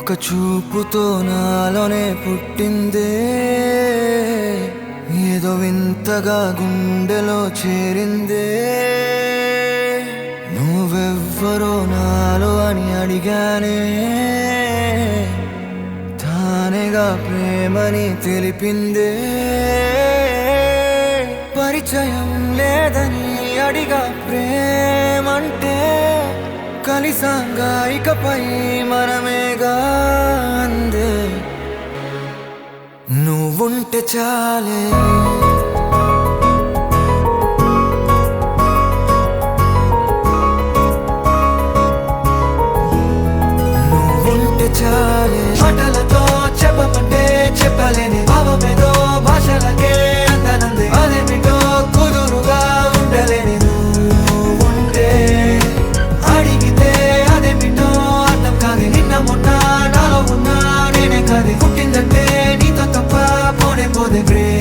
ఒక చూపుతో నాలోనే పుట్టిందే, ఏదో వింతగా గుండెలో చేరిందే. నువ్వెవ్వరో నాలో అని అడిగానే, తానేగా ప్రేమని తెలిపిందే. పరిచయం లేదని అడిగా ప్రేమంటే, కలిసాంగా ఇకపై మనమేగా అందే. నువ్వుంటే చాలే, నువ్వుంటే చాలే. మాటలతో చెప్పమంటే చెప్పలేని భావమేదో భాషలకే అందనందే. అదేమిటో కుదురుగా ఉండలేని నువ్వుంటే, అడిగితే అదేమిటో అర్థం కాదే. నిన్న మొన్న నాలో ఉన్నా నేనే కాదే. పుట్టిందంటే నీతో తప్ప పోనే పోదే ప్రేమ.